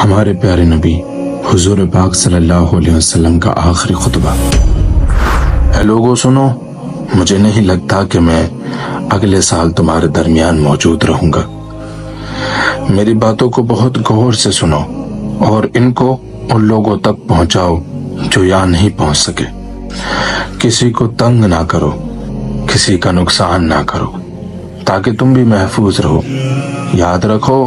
ہمارے پیارے نبی حضور پاک صلی اللہ علیہ وسلم کا آخری خطبہ۔ اے لوگوں سنو، مجھے نہیں لگتا کہ میں اگلے سال تمہارے درمیان موجود رہوں گا۔ میری باتوں کو بہت غور سے سنو اور ان کو ان لوگوں تک پہنچاؤ جو یہاں نہیں پہنچ سکے۔ کسی کو تنگ نہ کرو، کسی کا نقصان نہ کرو، تاکہ تم بھی محفوظ رہو۔ یاد رکھو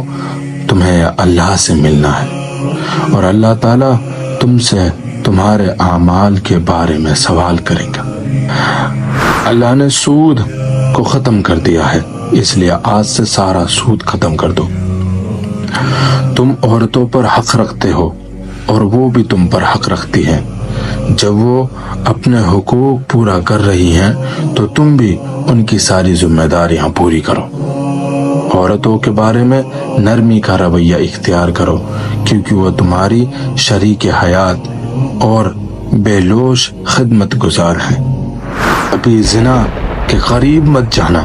تمہیں اللہ سے ملنا ہے اور اللہ تعالیٰ تم سے تمہارے اعمال کے بارے میں سوال کرے گا۔ اللہ نے سود کو ختم کر دیا ہے، اس لیے آج سے سارا سود ختم کر دو۔ تم عورتوں پر حق رکھتے ہو اور وہ بھی تم پر حق رکھتی ہیں۔ جب وہ اپنے حقوق پورا کر رہی ہیں تو تم بھی ان کی ساری ذمہ داریاں پوری کرو۔ عورتوں کے بارے میں نرمی کا رویہ اختیار کرو، کیونکہ وہ تمہاری شریک حیات اور بے لوث خدمت گزار ہیں۔ ابھی زنا کے قریب مت جانا۔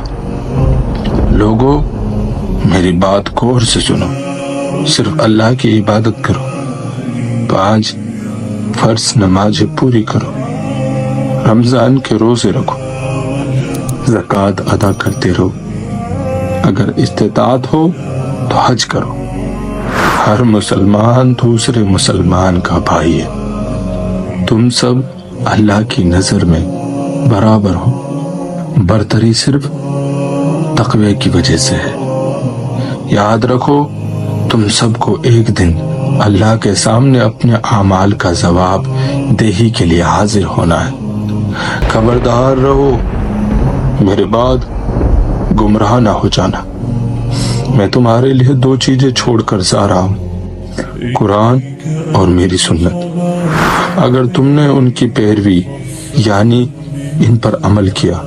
لوگوں میری بات غور سے سنو، صرف اللہ کی عبادت کرو، 5 فرض نمازیں پوری کرو، رمضان کے روزے رکھو، زکوٰۃ ادا کرتے رہو، اگر استطاعت ہو تو حج کرو۔ ہر مسلمان دوسرے مسلمان کا بھائی ہے۔ تم سب اللہ کی نظر میں برابر ہو، برتری صرف تقوی کی وجہ سے ہے۔ یاد رکھو تم سب کو ایک دن اللہ کے سامنے اپنے اعمال کا جواب دہی کے لیے حاضر ہونا ہے۔ خبردار رہو، میرے بعد گمراہ نہ ہو جانا۔ میں تمہارے لیے 2 چیزیں چھوڑ کر جا رہا ہوں، قرآن اور میری سنت۔ اگر تم نے ان کی پیروی یعنی ان پر عمل کیا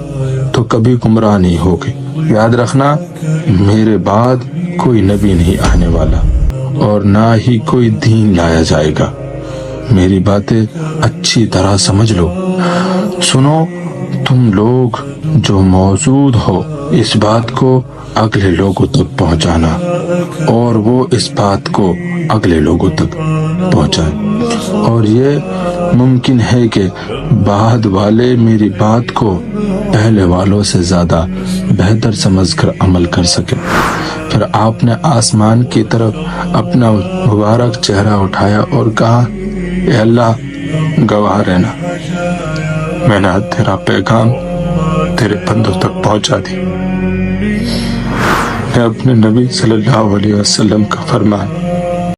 تو کبھی گمراہ نہیں ہوگے۔ یاد رکھنا میرے بعد کوئی نبی نہیں آنے والا اور نہ ہی کوئی دین لایا جائے گا۔ میری باتیں اچھی طرح سمجھ لو۔ سنو تم لوگ جو موجود ہو، اس بات کو اگلے لوگوں تک پہنچانا اور وہ اس بات کو اگلے لوگوں تک پہنچائیں، اور یہ ممکن ہے کہ بعد والے میری بات کو پہلے والوں سے زیادہ بہتر سمجھ کر عمل کر سکیں۔ پھر آپ نے آسمان کی طرف اپنا مبارک چہرہ اٹھایا اور کہا، اے اللہ گواہ رہنا، میں نے تیرا پیغام تیرے بندوں تک پہنچا دی۔ میں اپنے نبی صلی اللہ علیہ وسلم کا فرمان